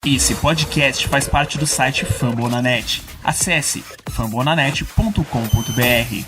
Esse podcast faz parte do site Fambonanet. Acesse fambonanet.com.br.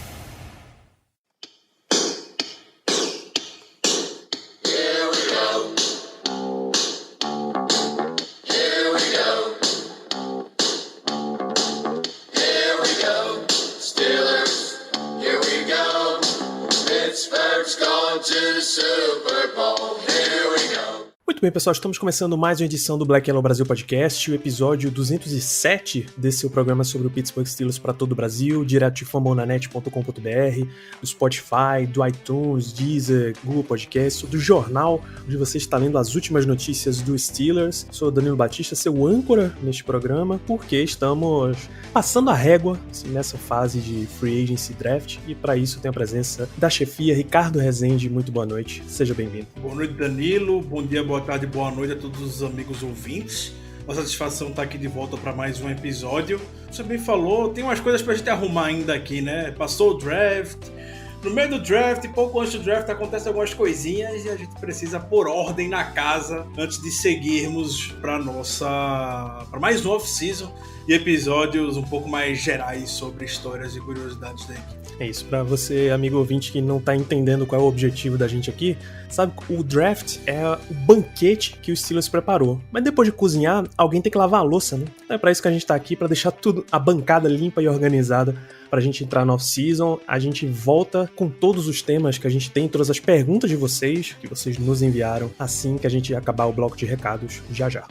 Muito bem, pessoal, estamos começando mais uma edição do Black Yellow Brasil Podcast, o episódio 207 desse seu programa sobre o Pittsburgh Steelers para todo o Brasil, direto de fambonanet.com.br, do Spotify, do iTunes, Deezer, Google Podcast, do jornal, onde você está lendo as últimas notícias do Steelers. Sou Danilo Batista, seu âncora neste programa, porque estamos passando a régua nessa fase de Free Agency Draft, e para isso tem a presença da chefia Ricardo Rezende. Muito boa noite, seja bem-vindo. Boa noite, Danilo, bom dia, boa tarde, boa noite a todos os amigos ouvintes. Uma satisfação estar aqui de volta para mais um episódio. Você bem falou, tem umas coisas pra gente arrumar ainda aqui, né? Passou o draft, no meio do draft, pouco antes do draft, acontecem algumas coisinhas e a gente precisa pôr ordem na casa antes de seguirmos para mais um off-season e episódios um pouco mais gerais sobre histórias e curiosidades da equipe. É isso, pra você, amigo ouvinte, que não tá entendendo qual é o objetivo da gente aqui, sabe, o draft é o banquete que o Steelers preparou. Mas depois de cozinhar, alguém tem que lavar a louça, né? É pra isso que a gente tá aqui, pra deixar tudo, a bancada limpa e organizada, pra gente entrar no off-season. A gente volta com todos os temas que a gente tem, todas as perguntas de vocês, que vocês nos enviaram, assim que a gente acabar o bloco de recados já já.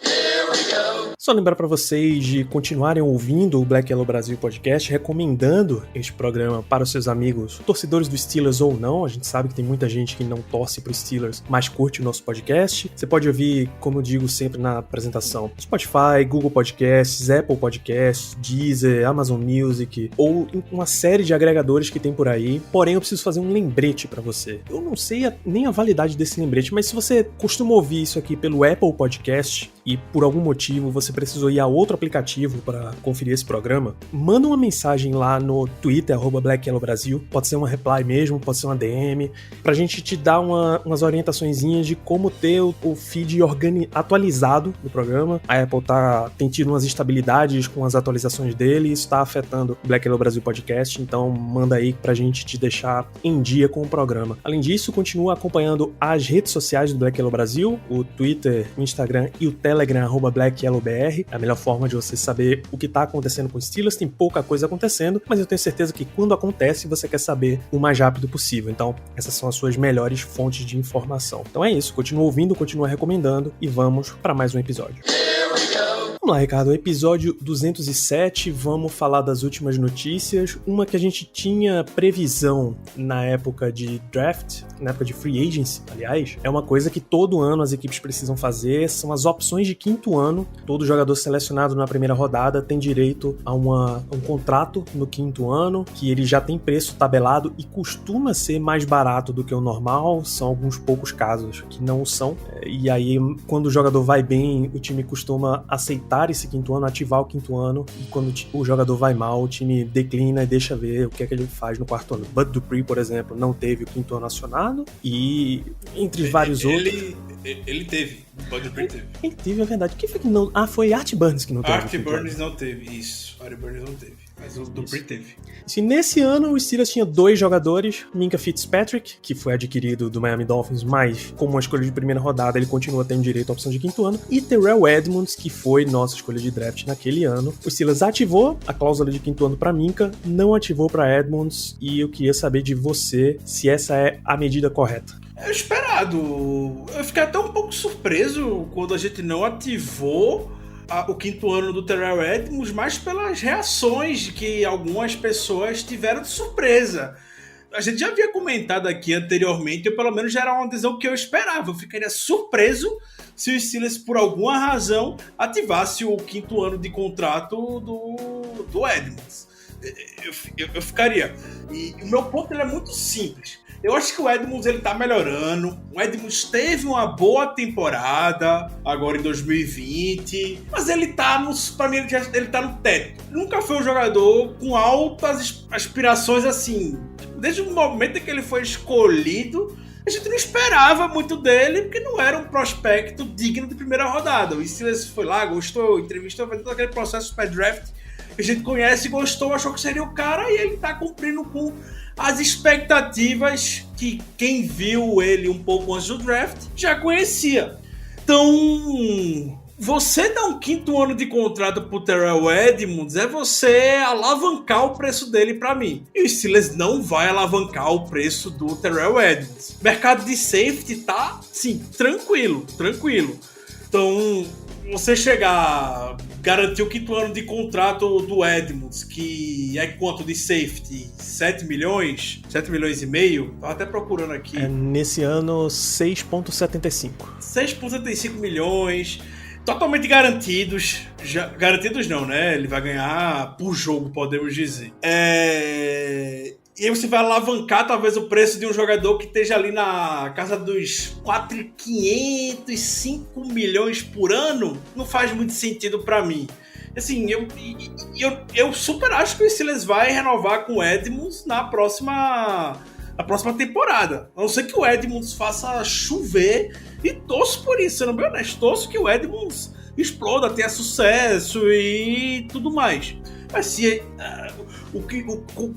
Só lembrar para vocês de continuarem ouvindo o Black Yellow Brasil Podcast, recomendando este programa para os seus amigos, torcedores do Steelers ou não. A gente sabe que tem muita gente que não torce pro Steelers, mas curte o nosso podcast. Você pode ouvir, como eu digo sempre na apresentação, Spotify, Google Podcasts, Apple Podcasts, Deezer, Amazon Music, ou uma série de agregadores que tem por aí. Porém, eu preciso fazer um lembrete para você. Eu não sei nem a validade desse lembrete, mas se você costuma ouvir isso aqui pelo Apple Podcast e por algum motivo você precisou ir a outro aplicativo para conferir esse programa, manda uma mensagem lá no Twitter, @BlackYellowBrasil, pode ser uma reply mesmo, pode ser uma DM, pra gente te dar umas orientaçõezinhas de como ter o feed atualizado do programa. A Apple tem tido umas instabilidades com as atualizações dele, e isso tá afetando o Black Yellow Brasil Podcast, então manda aí pra gente te deixar em dia com o programa. Além disso, continua acompanhando as redes sociais do Black Yellow Brasil, o Twitter, o Instagram e o Telegram, @BlackYellowBR. É a melhor forma de você saber o que tá acontecendo com os Steelers. Tem pouca coisa acontecendo, mas eu tenho certeza que quando acontece, você quer saber o mais rápido possível. Então, essas são as suas melhores fontes de informação. Então é isso, continua ouvindo, continua recomendando e vamos para mais um episódio. Vamos lá, Ricardo, episódio 207, vamos falar das últimas notícias. Uma que a gente tinha previsão na época de draft, na época de free agency, aliás, é uma coisa que todo ano as equipes precisam fazer, são as opções de quinto ano. Todo jogador selecionado na primeira rodada tem direito a um contrato no quinto ano, que ele já tem preço tabelado e costuma ser mais barato do que o normal. São alguns poucos casos que não são, e aí quando o jogador vai bem, o time costuma aceitar esse quinto ano, ativar o quinto ano, e quando o jogador vai mal, o time declina e deixa ver o que é que ele faz no quarto ano. Bud Dupree, por exemplo, não teve o quinto ano acionado, e entre vários outros... Ele teve, o Bud Dupree teve. Ele teve, é verdade. Quem foi que não... Ah, foi Art Burns que não teve. Art Burns não teve, isso. Art Burns não teve, mas o Dupree teve. E nesse ano, o Steelers tinha dois jogadores, Minkah Fitzpatrick, que foi adquirido do Miami Dolphins, mas como uma escolha de primeira rodada, ele continua tendo direito à opção de quinto ano, e Terrell Edmunds, que foi nossa escolha de draft naquele ano. O Steelers ativou a cláusula de quinto ano para Minkah, não ativou para Edmunds, e eu queria saber de você se essa é a medida correta. É esperado. Eu fiquei até um pouco surpreso quando a gente não ativou o quinto ano do Terrell Edmunds, mas pelas reações que algumas pessoas tiveram de surpresa. A gente já havia comentado aqui anteriormente, ou pelo menos já era uma decisão que eu esperava. Eu ficaria surpreso se o Steelers, por alguma razão, ativasse o quinto ano de contrato do Edmunds. Eu ficaria. E o meu ponto ele é muito simples. Eu acho que o Edmunds ele tá melhorando. O Edmunds teve uma boa temporada agora em 2020, mas ele tá pra mim ele tá no teto. Nunca foi um jogador com altas aspirações assim. Desde o momento em que ele foi escolhido, a gente não esperava muito dele, porque não era um prospecto digno de primeira rodada. O Steelers foi lá, gostou, entrevistou, fez todo aquele processo pré-draft que a gente conhece, gostou, achou que seria o cara, e ele tá cumprindo com as expectativas que quem viu ele um pouco antes do draft já conhecia. Então, você dar um 5º ano de contrato pro Terrell Edmunds é você alavancar o preço dele pra mim. E o Steelers não vai alavancar o preço do Terrell Edmunds. O mercado de safety tá, sim, tranquilo. Então, você chegar, garantir o 5º ano de contrato do Edmunds, que é quanto de safety? 7 milhões? 7 milhões e meio? Tava até procurando aqui. Nesse ano, 6,75. 6,75 milhões, totalmente garantidos. Garantidos não, né? Ele vai ganhar por jogo, podemos dizer. E aí você vai alavancar talvez o preço de um jogador que esteja ali na casa dos 4.500, 5 milhões por ano. Não faz muito sentido pra mim. Assim, eu super acho que o Steelers vai renovar com o Edmunds na próxima temporada. A não ser que o Edmunds faça chover, e torço por isso, sendo bem honesto. Torço que o Edmunds exploda, tenha sucesso e tudo mais. Mas se o que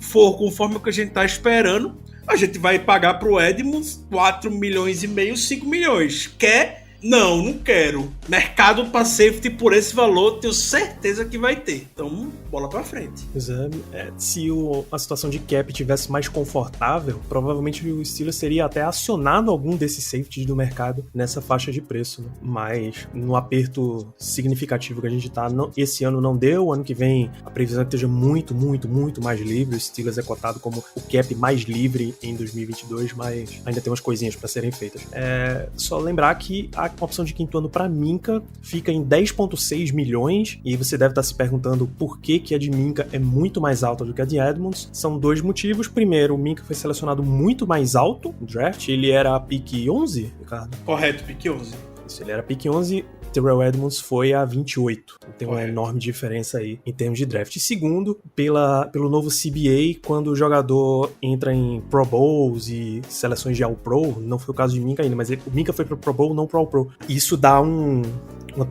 for conforme o que a gente tá esperando, a gente vai pagar pro Edmunds 4 milhões e meio, 5 milhões. Quer? Não quero. Mercado para safety por esse valor, tenho certeza que vai ter. Então, bola pra frente. Pois é, se a situação de cap tivesse mais confortável, provavelmente o Steelers teria até acionado algum desses safeties do mercado nessa faixa de preço, né? Mas no aperto significativo que a gente tá, esse ano não deu, ano que vem a previsão é que esteja muito mais livre. O Steelers é cotado como o cap mais livre em 2022, mas ainda tem umas coisinhas para serem feitas. Só lembrar que a opção de 5º ano para Minkah fica em 10,6 milhões, e você deve estar se perguntando por que a de Minkah é muito mais alta do que a de Edmunds. São 2 motivos. Primeiro, o Minkah foi selecionado muito mais alto no draft, ele era a pick 11, Ricardo? Correto, pick 11. Isso, ele era pick 11, Terrell Edmunds foi a 28. Tem uma enorme diferença aí em termos de draft. E segundo, pelo novo CBA, quando o jogador entra em Pro Bowls e seleções de All-Pro, não foi o caso de Minkah ainda, mas o Minkah foi pro Pro Bowl, não pro All-Pro. Isso dá uma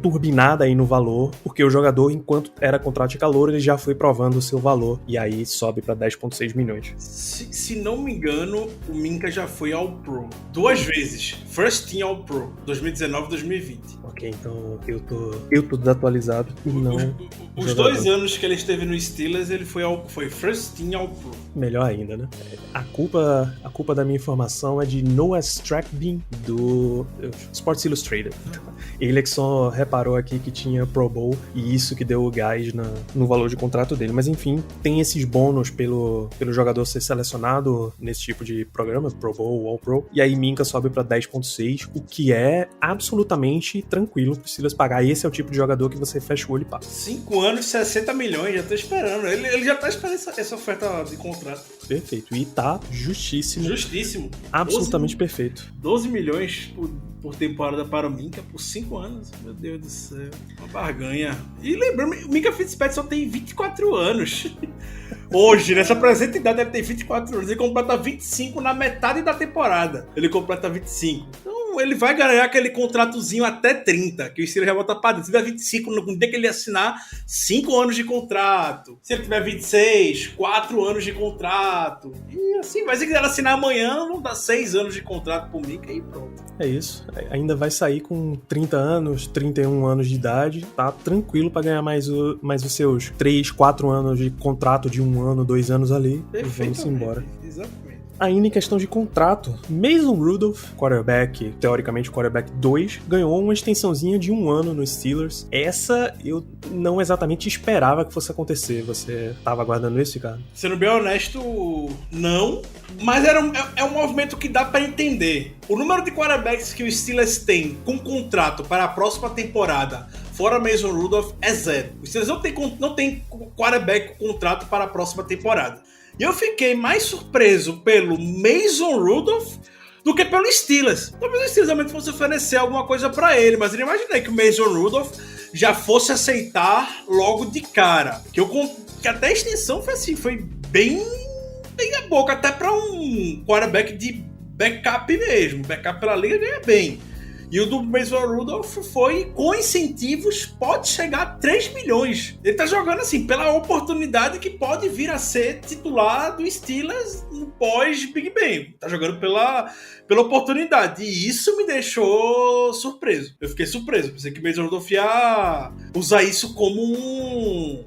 turbinada aí no valor, porque o jogador, enquanto era contrato de calor, ele já foi provando o seu valor, e aí sobe pra 10,6 milhões. Se não me engano, o Minkah já foi All-Pro 2 vezes. First Team All-Pro, 2019 e 2020. Ok, então eu tô desatualizado e não... Os 2 anos que ele esteve no Steelers, ele foi First Team All-Pro. Melhor ainda, né? A culpa da minha informação é de Noah Strackbin, do Sports Illustrated. Ele é que só reparou aqui que tinha Pro Bowl, e isso que deu o gás no valor de contrato dele. Mas enfim, tem esses bônus pelo jogador ser selecionado nesse tipo de programa, Pro Bowl, All-Pro, e aí Minkah sobe pra 10,6, o que é absolutamente tranquilo pro Steelers pagar. Esse é o tipo de jogador que você fecha o olho e passa. 5 anos, 60 milhões, já tô esperando. Ele já tá esperando essa oferta de contrato. Perfeito, e tá justíssimo. Justíssimo. Absolutamente perfeito. 12 milhões por temporada para o Minkah por 5 anos. Meu Deus do céu. Uma barganha. E lembrando, o Minkah Fitzpatrick só tem 24 anos. Hoje, nessa presente idade, ele tem 24 anos. Ele completa 25 na metade da temporada. Ele completa 25. Então, ele vai ganhar aquele contratozinho até 30, que o Steelers já bota pra dentro. Se tiver 25, no dia que ele assinar, 5 anos de contrato. Se ele tiver 26, 4 anos de contrato. E assim, mas se quiser assinar amanhã, vão dar 6 anos de contrato pro Minkah e pronto. É isso. Ainda vai sair com 30 anos, 31 anos de idade. Tá tranquilo pra ganhar mais os seus 3, 4 anos de contrato de 1 ano, 2 anos ali. E vamos embora. Exatamente. Ainda em questão de contrato, Mason Rudolph, teoricamente quarterback 2, ganhou uma extensãozinha de 1 ano no Steelers. Essa eu não exatamente esperava que fosse acontecer. Você tava aguardando isso, cara? Sendo bem honesto, não. Mas é um movimento que dá pra entender. O número de quarterbacks que o Steelers tem com contrato para a próxima temporada, fora Mason Rudolph, é 0. O Steelers não tem quarterback com contrato para a próxima temporada. E eu fiquei mais surpreso pelo Mason Rudolph do que pelo Steelers. Talvez o Steelers realmente fosse oferecer alguma coisa pra ele, mas eu não imaginei que o Mason Rudolph já fosse aceitar logo de cara. Que até a extensão foi assim, foi bem a boca, até pra um quarterback de backup mesmo. Backup pela liga ganha bem. E o do Mason Rudolph foi, com incentivos, pode chegar a 3 milhões. Ele tá jogando assim, pela oportunidade que pode vir a ser titular do Steelers no pós-Big Ben. Tá jogando pela oportunidade. E isso me deixou surpreso. Eu fiquei surpreso. Pensei que o Mason Rudolph ia usar isso como um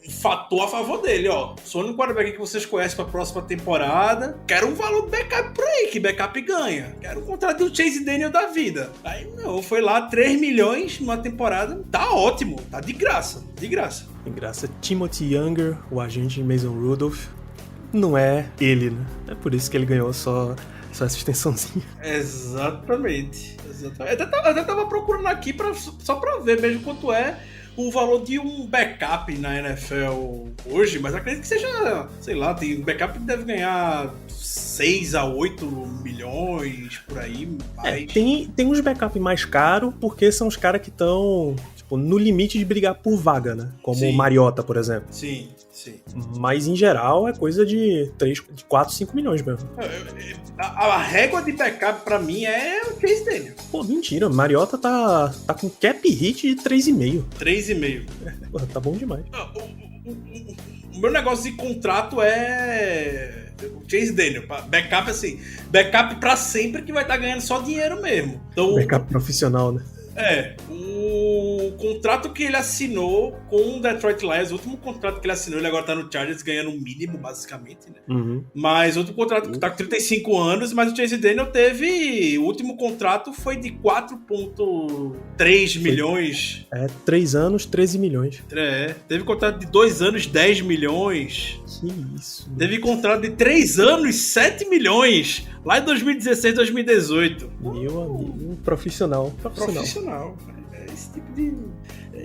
fator a favor dele, ó. Sou o quarterback que vocês conhecem pra próxima temporada. Quero um valor de backup por aí, que backup ganha. Quero um contrato do Chase Daniel da vida. Aí não, foi lá 3 milhões numa temporada. Tá ótimo, tá de graça, de graça. De graça. Timothy Younger, o agente de Mason Rudolph, não é ele, né? É por isso que ele ganhou só essa extensãozinha. Exatamente. Eu até tava procurando aqui só pra ver mesmo quanto é o valor de um backup na NFL hoje, mas acredito que seja, sei lá, tem um backup que deve ganhar 6 a 8 milhões, por aí. Mais. Tem uns backup mais caros, porque são os caras que estão no limite de brigar por vaga, né? Como o Mariota, por exemplo. Sim. Mas, em geral, é coisa de 4, 5 milhões mesmo. A régua de backup, pra mim, é o Chase Daniel. Pô, mentira. Mariota tá com cap hit de 3,5. 3,5. Pô, tá bom demais. O meu negócio de contrato é o Chase Daniel. Backup, assim, backup pra sempre que vai estar ganhando só dinheiro mesmo. Então, backup profissional, né? O contrato que ele assinou com o Detroit Lions, o último contrato que ele assinou, ele agora tá no Chargers ganhando o mínimo, basicamente, né? Uhum. Mas outro contrato que tá com 35 anos, mas o Chase Daniel teve... O último contrato foi de 4,3 milhões. 3 anos, 13 milhões. Teve contrato de 2 anos, 10 milhões. Que isso. Teve contrato de 3 anos, 7 milhões. Lá em 2016, 2018. Meu amigo, profissional.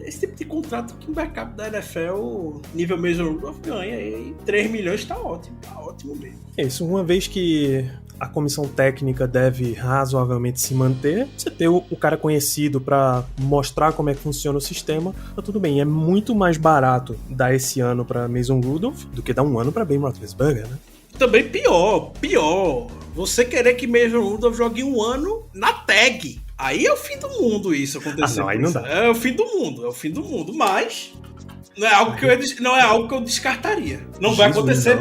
Esse tipo de contrato que um backup da NFL, nível Mason Rudolph, ganha. E 3 milhões tá ótimo mesmo. Isso, uma vez que a comissão técnica deve razoavelmente se manter, você ter o cara conhecido pra mostrar como é que funciona o sistema, tá tudo bem. É muito mais barato dar esse ano pra Mason Rudolph do que dar um ano pra Ben Roethlisberger, né? Também pior. Você querer que Mason Rudolph jogue um ano na tag. Aí é o fim do mundo isso acontecer. Não, aí não dá. É o fim do mundo. Mas não é algo que eu descartaria. Não vai acontecer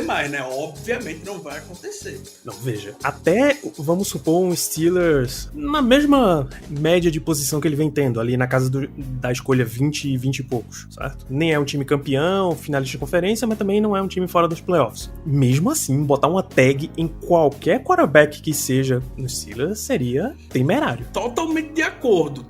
mais, né? Obviamente não vai acontecer. Não, veja. Até, vamos supor, um Steelers na mesma média de posição que ele vem tendo, ali na casa da escolha 20 e 20 e poucos, certo? Nem é um time campeão, finalista de conferência, mas também não é um time fora dos playoffs. Mesmo assim, botar uma tag em qualquer quarterback que seja no Steelers seria temerário. Totalmente de acordo.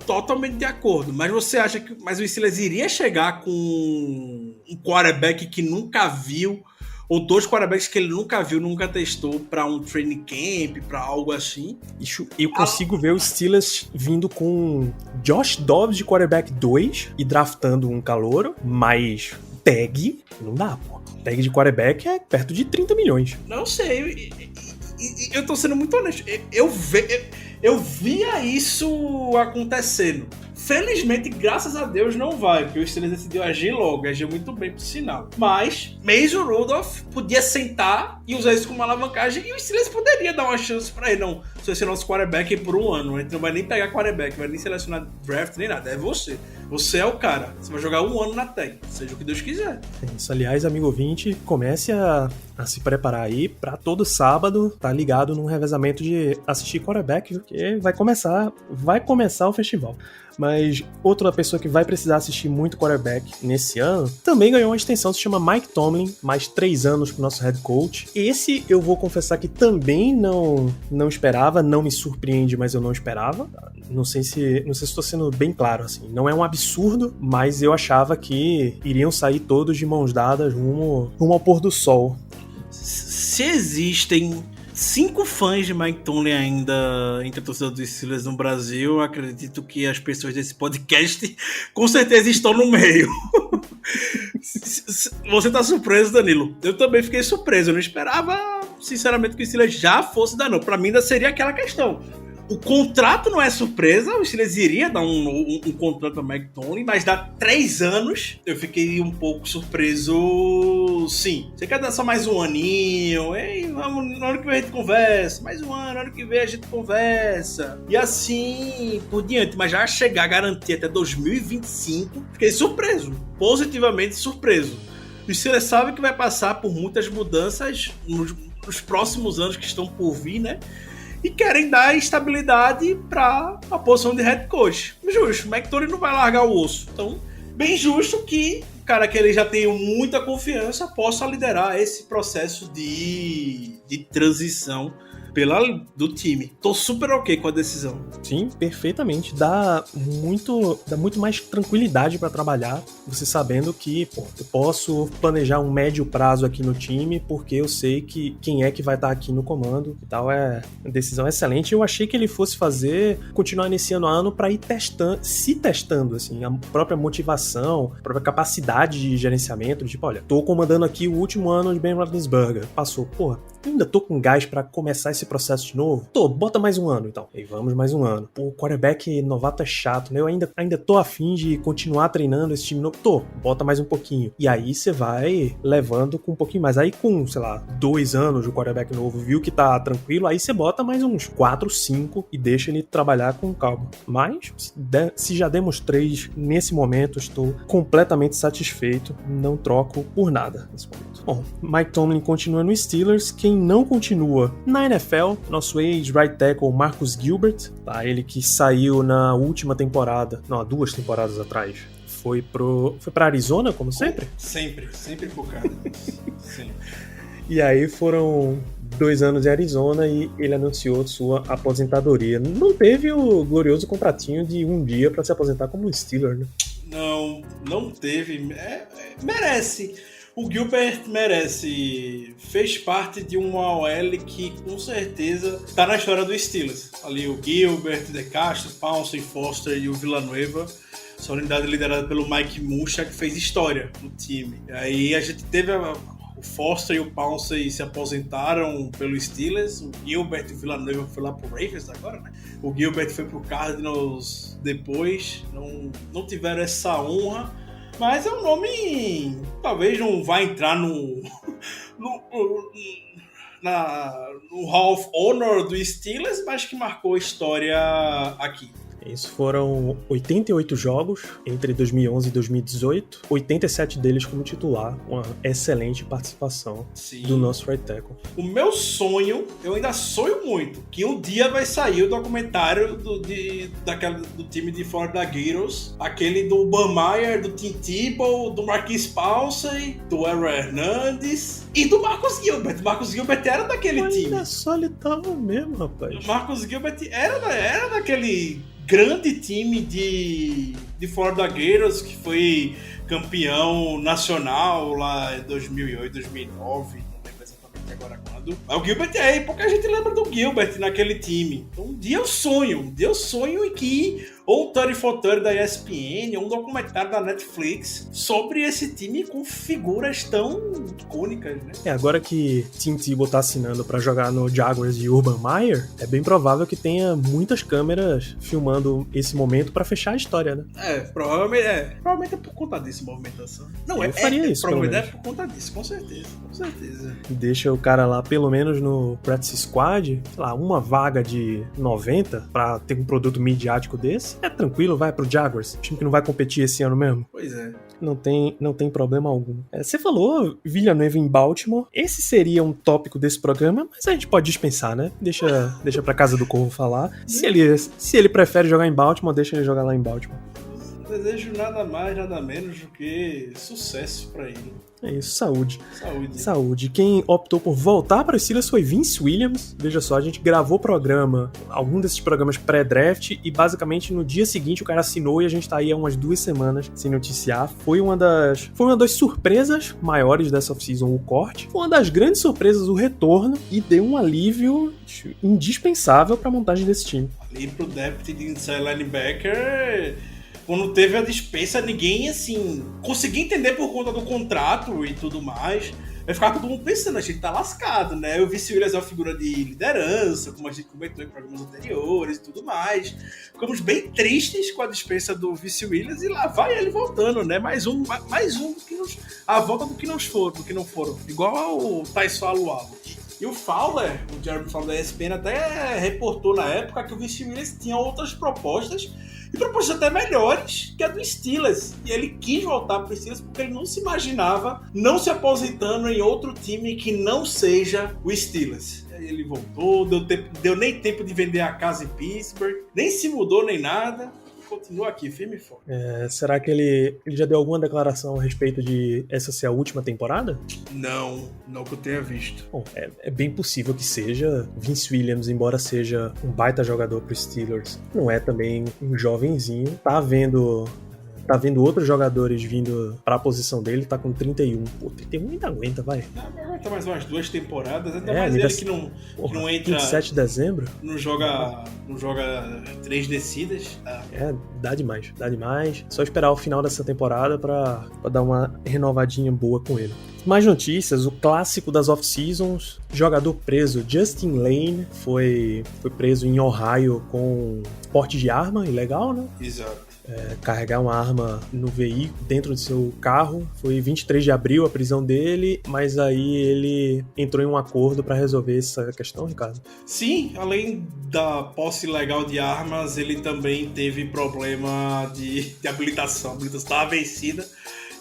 Mas você acha que o Steelers iria chegar com um quarterback que nunca viu, ou 2 quarterbacks que ele nunca viu, nunca testou, pra um training camp, pra algo assim? Eu consigo ver os Steelers vindo com Josh Dobbs de quarterback 2 e draftando um calouro, mas tag não dá, pô. Tag de quarterback é perto de 30 milhões. Não sei, eu tô sendo muito honesto. Eu via isso acontecendo. Felizmente, graças a Deus, não vai, porque o Steelers decidiu agir logo, agiu muito bem pro sinal. Mas Mason Rudolph podia sentar e usar isso como uma alavancagem, e o Steelers poderia dar uma chance pra ele. Não, você vai ser nosso quarterback por um ano, a gente não vai nem pegar quarterback, vai nem selecionar draft, nem nada, é você. Você é o cara, você vai jogar um ano na tag, seja o que Deus quiser. Isso, aliás, amigo ouvinte, comece a se preparar aí pra todo sábado tá ligado num revezamento de assistir quarterback, porque vai começar o festival. Mas outra pessoa que vai precisar assistir muito quarterback nesse ano também ganhou uma extensão, se chama Mike Tomlin, mais 3 anos pro nosso head coach. Esse eu vou confessar que também não esperava, não me surpreende, mas eu não esperava. Não sei se estou sendo bem claro, assim. Não é um absurdo, mas eu achava que iriam sair todos de mãos dadas rumo ao pôr do sol. Se existem 5 fãs de Mike Tomlin ainda entre a torcida dos Steelers no Brasil, eu acredito que as pessoas desse podcast com certeza estão no meio. Você tá surpreso, Danilo? Eu também fiquei surpreso. Eu não esperava, sinceramente, que o Steelers já fosse dar não. Pra mim ainda seria aquela questão. o contrato não é surpresa, o Steelers iria dar um contrato ao Mike Tomlin, mas dá 3 anos, eu fiquei um pouco surpreso, sim. Você quer dar só mais um aninho? Ei, vamos, no ano que vem a gente conversa, mais um ano, no ano que vem a gente conversa. E assim por diante, mas já chegar a garantir até 2025, fiquei surpreso, positivamente surpreso. O Steelers sabe que vai passar por muitas mudanças nos próximos anos que estão por vir, né? E querem dar estabilidade para a posição de head coach. Justo, o McTominay não vai largar o osso. Então, bem justo que o cara que ele já tem muita confiança possa liderar esse processo de transição do time. Tô super ok com a decisão. Sim, perfeitamente. Dá muito mais tranquilidade pra trabalhar, você sabendo que, eu posso planejar um médio prazo aqui no time, porque eu sei que quem é que vai estar aqui no comando e tal. É uma decisão excelente. Eu achei que ele fosse continuar iniciando o ano pra ir testando, assim, a própria motivação, a própria capacidade de gerenciamento, tipo, olha, tô comandando aqui o último ano de Ben Roethlisberger. Passou, ainda tô com gás pra começar esse processo de novo? Bota mais um ano, então. E vamos mais um ano. O quarterback novato é chato, né? Eu ainda tô afim de continuar treinando esse time novo. Bota mais um pouquinho. E aí você vai levando com um pouquinho mais. Aí com, 2 anos o quarterback novo viu que tá tranquilo, aí você bota mais uns 4, 5 e deixa ele trabalhar com calma. Mas, se já demos 3 nesse momento, estou completamente satisfeito. Não troco por nada nesse momento. Bom, Mike Tomlin continua no Steelers. Quem não continua na NFL, nosso ex-right tackle Marcus Gilbert, tá? Ele que saiu na última temporada, não, há 2 temporadas atrás, foi pra Arizona, como sempre? Sempre pro cara. Sempre. E aí foram 2 anos em Arizona e ele anunciou sua aposentadoria. Não teve o glorioso contratinho de um dia pra se aposentar como um Steeler, né? Não teve. Merece. O Gilbert merece. Fez parte de uma OL que com certeza tá na história do Steelers. Ali o Gilbert, De Castro, Pouncey, Foster e o Villanueva. Essa unidade liderada pelo Mike Musha, que fez história no time. E aí a gente teve o Foster e o Pouncey se aposentaram pelo Steelers. O Gilbert e o Villanueva foi lá pro Ravens agora, né? O Gilbert foi pro Cardinals depois. Não tiveram essa honra. Mas é um nome, talvez não vai entrar no Hall of Honor do Steelers, mas que marcou história aqui. Isso foram 88 jogos entre 2011 e 2018, 87 deles como titular, uma excelente participação. Sim. Do nosso right tackle. O meu sonho, eu ainda sonho muito, que um dia vai sair o documentário do time de Florida Gators, aquele do Urban Meyer, do Tim Tebow, do Marquise Pouncey, do Aaron Hernandez e do Marcus Gilbert. Marcus Gilbert era daquele time. Olha só, ele tava mesmo, rapaz. Marcus Gilbert era daquele grande time de Florida Gators, que foi campeão nacional lá em 2008, 2009, não lembro exatamente agora quando. Mas o Gilbert pouca gente lembra do Gilbert naquele time. Então um dia eu sonho em que ou 3430 da ESPN, ou um documentário da Netflix sobre esse time com figuras tão icônicas, né? Agora que Tim Tebow tá assinando pra jogar no Jaguars de Urban Meyer, é bem provável que tenha muitas câmeras filmando esse momento pra fechar a história, né? Provavelmente é por conta disso, movimentação. Eu faria isso, provavelmente é por conta disso, com certeza. Deixa o cara lá, pelo menos no practice squad, uma vaga de 90 pra ter um produto midiático desse. É tranquilo, vai pro Jaguars, time que não vai competir esse ano mesmo. Pois é. Não tem problema algum. Você falou Villanueva em Baltimore. Esse seria um tópico desse programa, mas a gente pode dispensar, né? Deixa pra Casa do Corvo falar. Se ele prefere jogar em Baltimore, deixa ele jogar lá em Baltimore. Não desejo nada mais, nada menos do que sucesso pra ele. É isso, saúde. Quem optou por voltar para os Steelers foi Vince Williams. Veja só, a gente gravou algum desses programas pré-draft e basicamente no dia seguinte o cara assinou e a gente tá aí há umas 2 semanas sem noticiar. Foi uma das surpresas maiores dessa off-season, o corte. Foi uma das grandes surpresas, o retorno, e deu um alívio indispensável para a montagem desse time. Ali pro depth de inside linebacker, quando teve a dispensa, ninguém, assim, conseguia entender por conta do contrato e tudo mais. Aí ficava todo mundo pensando, a gente tá lascado, né? O Vince Williams é uma figura de liderança, como a gente comentou em programas anteriores e tudo mais. Ficamos bem tristes com a dispensa do Vince Williams e lá vai ele voltando, né? Mais um do que a volta do que não foram. Igual o Tyson Alualo. E o Fowler, o Jeremy Fowler da ESPN, até reportou na época que o Vince Williams tinha outras propostas, e propostas até melhores que a do Steelers. E ele quis voltar para o Steelers porque ele não se imaginava não se aposentando em outro time que não seja o Steelers. Ele voltou, deu nem tempo de vender a casa em Pittsburgh, nem se mudou nem nada. Continua aqui, firme e forte. Será que ele já deu alguma declaração a respeito de essa ser a última temporada? Não que eu tenha visto. Bom, é bem possível que seja. Vince Williams, embora seja um baita jogador pro Steelers, não é também um jovenzinho. Tá vendo outros jogadores vindo pra posição dele, tá com 31. Pô, 31 ainda aguenta, vai. Aguenta mais umas 2 temporadas, ainda mais ele que não entra... 27 de dezembro? Não joga 3 descidas. Tá? Dá demais. Só esperar o final dessa temporada pra dar uma renovadinha boa com ele. Mais notícias, o clássico das off-seasons, jogador preso, Justin Lane, foi preso em Ohio com porte de arma, ilegal, né? Exato. Carregar uma arma no veículo, dentro do seu carro. Foi 23 de abril a prisão dele, mas aí ele entrou em um acordo para resolver essa questão, Ricardo? Sim, além da posse ilegal de armas, ele também teve problema de habilitação. A habilitação estava vencida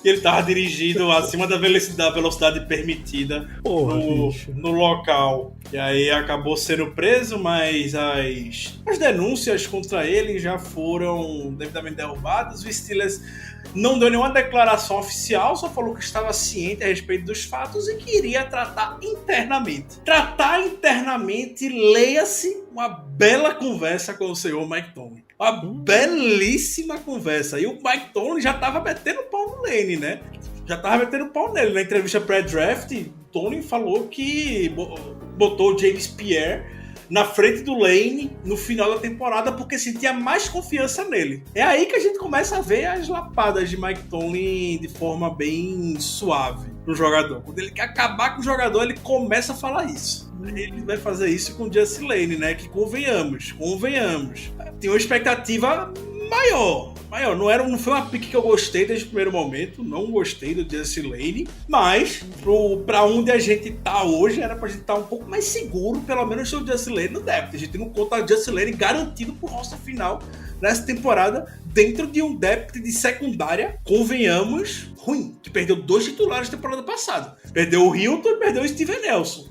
e ele estava dirigindo acima da velocidade permitida no local. E aí acabou sendo preso, mas as denúncias contra ele já foram devidamente derrubadas. O Steelers não deu nenhuma declaração oficial, só falou que estava ciente a respeito dos fatos e que iria tratar internamente. Tratar internamente, leia-se uma bela conversa com o senhor Mike Tomlin. Uma belíssima conversa. E o Mike Tomlin já estava metendo pau no Lane, né? Já estava metendo pau nele. Na entrevista pré-draft, Tomlin falou que botou o James Pierre na frente do Lane no final da temporada porque sentia mais confiança nele. É aí que a gente começa a ver as lapadas de Mike Tomlin de forma bem suave no jogador. Quando ele quer acabar com o jogador, ele começa a falar isso. Ele vai fazer isso com o Justin Lane, né? Que convenhamos. Tem uma expectativa maior. Não foi uma pick que eu gostei desde o primeiro momento. Não gostei do Justin Lane. Mas, pra onde a gente tá hoje, era pra gente estar um pouco mais seguro, pelo menos o Justin Lane no depth. A gente não conta o Justin Lane garantido pro roster final nessa temporada, dentro de um depth de secundária, convenhamos, ruim. Que perdeu 2 titulares na temporada passada. Perdeu o Hilton e perdeu o Steven Nelson.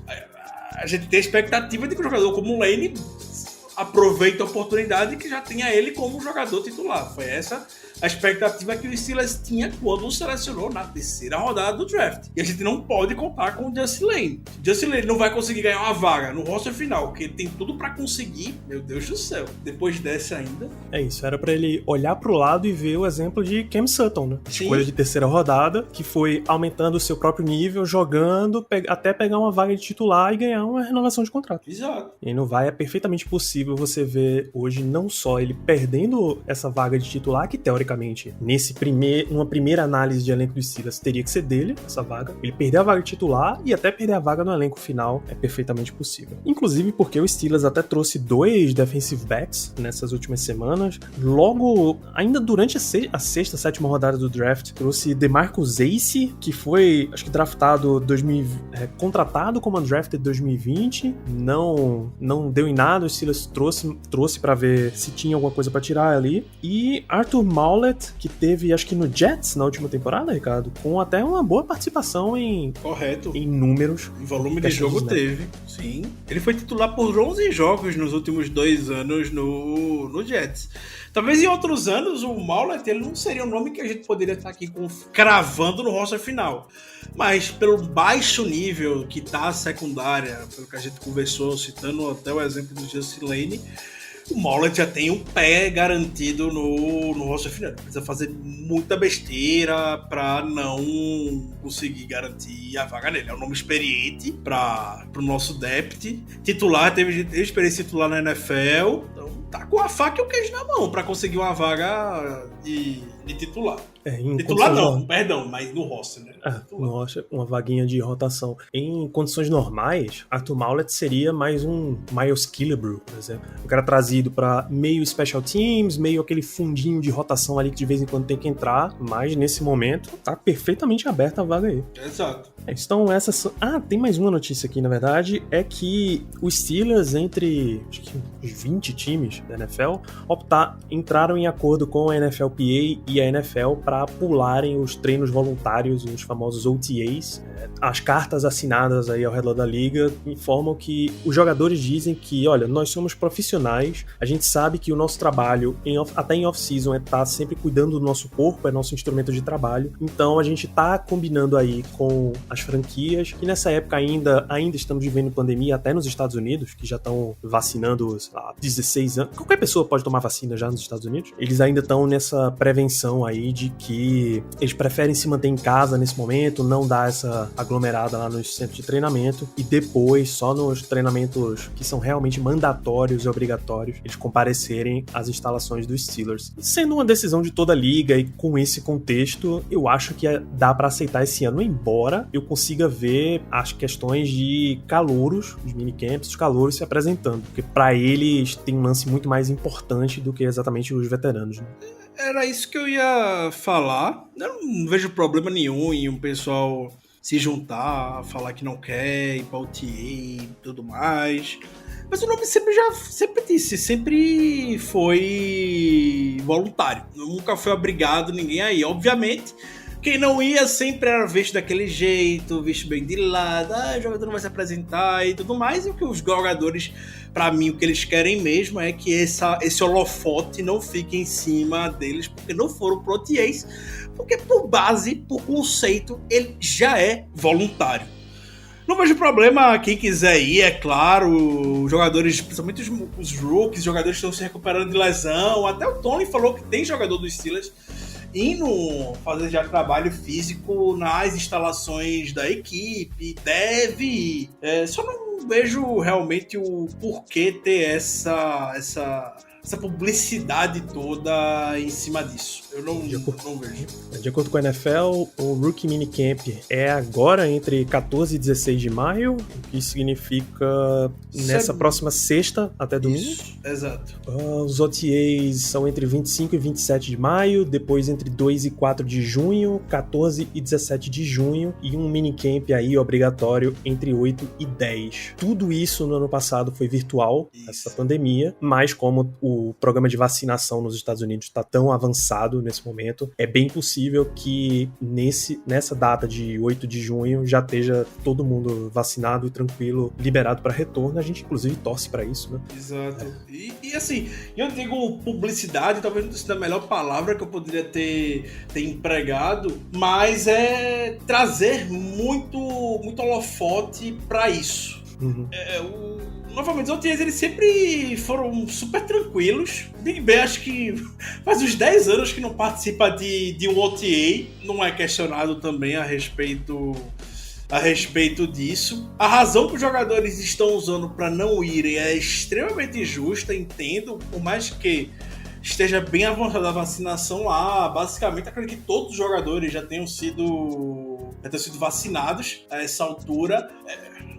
A gente tem a expectativa de que um jogador como o Lane aproveite a oportunidade que já tenha ele como jogador titular. Foi essa a expectativa que o Steelers tinha quando o selecionou na 3ª rodada do draft. E a gente não pode contar com o Justin Lane. O Justin Lane não vai conseguir ganhar uma vaga no roster final, que ele tem tudo pra conseguir. Meu Deus do céu. Depois dessa ainda... É isso, era pra ele olhar pro lado e ver o exemplo de Cam Sutton, né? Sim. Escolha de 3ª rodada, que foi aumentando o seu próprio nível, jogando, até pegar uma vaga de titular e ganhar uma renovação de contrato. Exato. E não vai, é perfeitamente possível você ver hoje não só ele perdendo essa vaga de titular, que teoricamente, numa primeira análise de elenco do Steelers, teria que ser dele, essa vaga. Ele perder a vaga de titular e até perder a vaga no elenco final é perfeitamente possível. Inclusive porque o Steelers até trouxe 2 defensive backs nessas últimas semanas. Logo, ainda durante a 6ª, 7ª rodada do draft, trouxe DeMarcus Ace, que foi, acho que draftado contratado como undrafted 2020. Não deu em nada, o Steelers trouxe pra ver se tinha alguma coisa pra tirar ali. E Arthur Maulet, que teve, acho que no Jets na última temporada, Ricardo, com até uma boa participação em números. Em volume de jogo teve, sim. Ele foi titular por 11 jogos nos últimos 2 anos no Jets. Talvez em outros anos o Maulet ele não seria um nome que a gente poderia estar aqui cravando no roster final. Mas pelo baixo nível que tá a secundária, pelo que a gente conversou, citando até o exemplo do Justin Lane, o Maulet já tem um pé garantido no roster final. Precisa fazer muita besteira pra não conseguir garantir a vaga nele. É um nome experiente pro nosso depth. Titular, teve experiência titular na NFL. Então tá com a faca e o queijo na mão pra conseguir uma vaga de titular. Em Titular não, condições perdão, mas no roster, né? Nossa, uma vaguinha de rotação. Em condições normais, Arthur Maulet seria mais um Miles Killebrew, por exemplo. Um cara trazido pra meio special teams, meio aquele fundinho de rotação ali que de vez em quando tem que entrar, mas nesse momento tá perfeitamente aberta a vaga aí. Exato. Então essas são... tem mais uma notícia aqui, na verdade, é que os Steelers, entre acho que uns 20 times da NFL, entraram em acordo com a NFLPA e a NFL para pularem os treinos voluntários, os famosos OTAs. As cartas assinadas aí ao redor da liga informam que os jogadores dizem que, olha, nós somos profissionais, a gente sabe que o nosso trabalho, até em off-season, é estar sempre cuidando do nosso corpo, é nosso instrumento de trabalho, então a gente tá combinando aí com as franquias, que nessa época ainda estamos vivendo pandemia, até nos Estados Unidos, que já estão vacinando, sei lá, 16 anos, qualquer pessoa pode tomar vacina já nos Estados Unidos, eles ainda estão nessa prevenção aí de que eles preferem se manter em casa nesse momento, não dar essa aglomerada lá nos centros de treinamento e depois, só nos treinamentos que são realmente mandatórios e obrigatórios, eles comparecerem às instalações dos Steelers. Sendo uma decisão de toda a liga e com esse contexto, eu acho que dá pra aceitar esse ano, embora eu consiga ver as questões de calouros, os minicamps, os calouros se apresentando, porque pra eles tem um lance muito mais importante do que exatamente os veteranos, né? Era isso que eu ia falar. Eu não vejo problema nenhum em um pessoal se juntar, falar que não quer, ir pra OTA e tudo mais. Mas o nome sempre foi voluntário. Nunca foi obrigado ninguém aí. Obviamente, quem não ia sempre era visto daquele jeito, visto bem de lado, o jogador não vai se apresentar e tudo mais. E o que os jogadores, pra mim, o que eles querem mesmo é que esse holofote não fique em cima deles, porque não foram pro OTAs, porque por base, por conceito, ele já é voluntário. Não vejo problema quem quiser ir, é claro, os jogadores, principalmente os rookies, os jogadores estão se recuperando de lesão, até o Tony falou que tem jogador dos Steelers indo fazer já trabalho físico nas instalações da equipe, deve ir. Só não vejo realmente o porquê ter essa publicidade toda em cima disso. Eu não vejo. De acordo com a NFL, o Rookie Minicamp é agora entre 14 e 16 de maio, o que significa nessa próxima sexta até domingo. Isso, exato. Os OTAs são entre 25 e 27 de maio, depois entre 2 e 4 de junho, 14 e 17 de junho, e um minicamp aí obrigatório entre 8 e 10. Tudo isso no ano passado foi virtual, essa pandemia, mas como o programa de vacinação nos Estados Unidos está tão avançado nesse momento, é bem possível que nessa data de 8 de junho já esteja todo mundo vacinado e tranquilo, liberado para retorno. A gente inclusive torce para isso, né? Exato. E assim, eu digo publicidade, talvez não seja a melhor palavra que eu poderia ter empregado, mas é trazer muito holofote para isso. Uhum. Novamente, os OTAs eles sempre foram super tranquilos. Big Ben acho que faz uns 10 anos que não participa de um OTA, não é questionado também a respeito disso. A razão que os jogadores estão usando para não irem é extremamente justa, entendo, por mais que esteja bem avançada a vacinação lá. Basicamente, acredito que todos os jogadores já tenham sido vacinados a essa altura.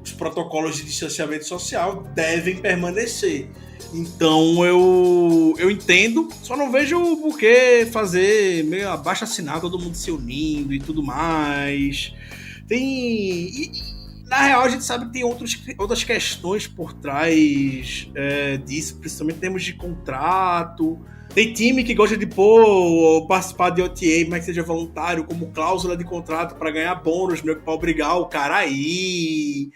Os protocolos de distanciamento social devem permanecer. Então eu entendo, só não vejo por que fazer meio abaixo-assinado, todo mundo se unindo e tudo mais. Na real, a gente sabe que tem outras questões por trás disso, principalmente em termos de contrato. Tem time que gosta de participar de OTA, mas que seja voluntário, como cláusula de contrato para ganhar bônus, meio que para obrigar o cara a ir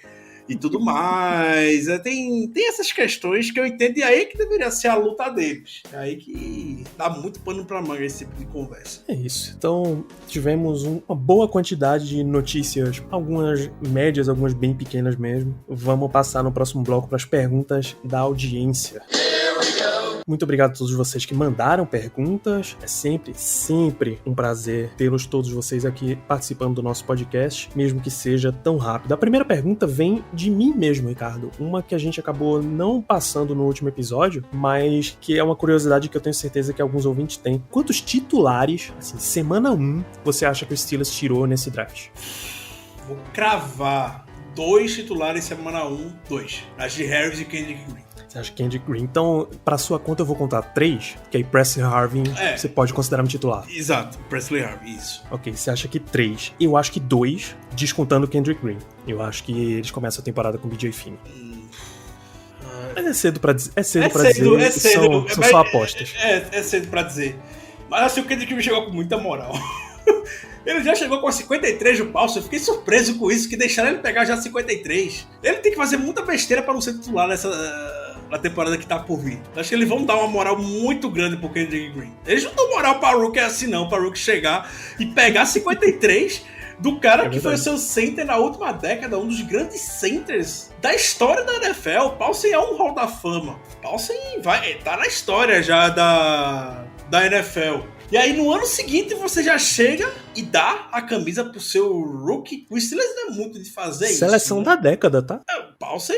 e tudo mais. Tem essas questões que eu entendo, e aí que deveria ser a luta deles. É aí que dá muito pano pra manga esse tipo de conversa. É isso. Então, tivemos uma boa quantidade de notícias, algumas médias, algumas bem pequenas mesmo. Vamos passar no próximo bloco para as perguntas da audiência. Here we go. Muito obrigado a todos vocês que mandaram perguntas. É sempre um prazer tê-los todos vocês aqui participando do nosso podcast, mesmo que seja tão rápido. A primeira pergunta vem de mim mesmo, Ricardo. Uma que a gente acabou não passando no último episódio, mas que é uma curiosidade que eu tenho certeza que alguns ouvintes têm. Quantos titulares, assim, semana 1, você acha que o Steelers tirou nesse draft? Vou cravar 2 titulares semana 1, 2. Najee Harris e Kendrick Green. Você acha que Kendrick Green? Então, pra sua conta eu vou contar 3, que aí Presley Harvin você pode considerar um titular. Exato, Presley Harvin, isso. Ok, você acha que 3. Eu acho que 2, descontando Kendrick Green. Eu acho que eles começam a temporada com BJ Finney. Mas é cedo pra dizer. São só apostas. É cedo pra dizer. Mas assim, o Kendrick Green chegou com muita moral. Ele já chegou com a 53 do Paulson. Eu fiquei surpreso com isso, que deixaram ele pegar já 53. Ele tem que fazer muita besteira pra não ser titular na temporada que tá por vir. Acho que eles vão dar uma moral muito grande pro Kendrick Green. Eles não dão moral pra Rook assim não, pra Rook chegar e pegar 53 do cara que foi o seu center na última década, um dos grandes centers da história da NFL. O Paulson é um Hall da Fama. O Paulson tá na história já da NFL. E aí no ano seguinte você já chega e dá a camisa pro seu rookie. O Steelers não é muito de fazer isso. Seleção da década, tá? O Paulson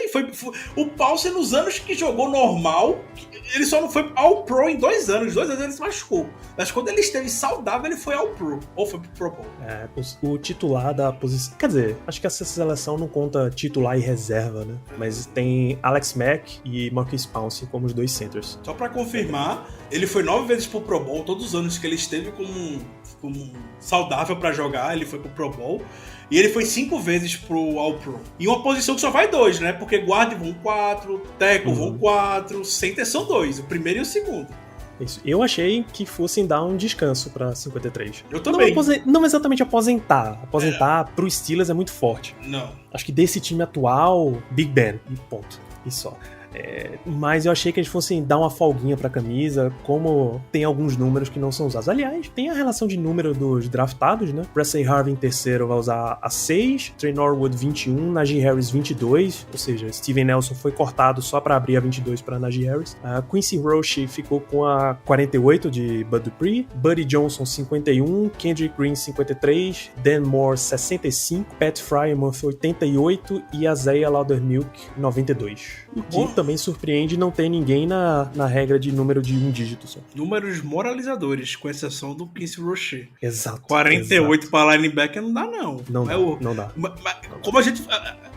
o Paulson nos anos que jogou normal, ele só não foi All-Pro em 2 anos. 2 anos ele se machucou. Mas quando ele esteve saudável, ele foi All-Pro. Ou foi pro Pro Bowl. O titular da posição... Quer dizer, acho que essa seleção não conta titular e reserva, né? Mas tem Alex Mack e Marquise Pouncey como os 2 centers. Só pra confirmar, ele foi 9 vezes pro Pro Bowl. Todos os anos que ele esteve como saudável pra jogar, ele foi pro Pro Bowl. E ele foi 5 vezes pro All-Pro. Em uma posição que só vai 2, né? Porque guard vão 4, tackle vão 4, center são 2, o primeiro e o segundo. Isso. Eu achei que fossem dar um descanso pra 53. Eu também. Não exatamente aposentar. Aposentar pro Steelers é muito forte. Não. Acho que desse time atual, Big Ben, e ponto. E só. Mas eu achei que eles fossem dar uma folguinha pra camisa, como tem alguns números que não são usados. Aliás, tem a relação de número dos draftados, né? Presley Harvin em terceiro vai usar a 6, Trey Norwood 21, Najee Harris 22, ou seja, Steven Nelson foi cortado só pra abrir a 22 pra Najee Harris. Quincy Roche ficou com a 48 de Bud Dupree, Buddy Johnson 51, Kendrick Green 53, Dan Moore 65, Pat Frymouth 88 e Isaiah Loudermilk 92. O que também surpreende não ter ninguém na regra de número de um dígito só. Números moralizadores, com exceção do Quincy Roche. Exato. 48 para linebacker não dá, não. Não dá. Como a gente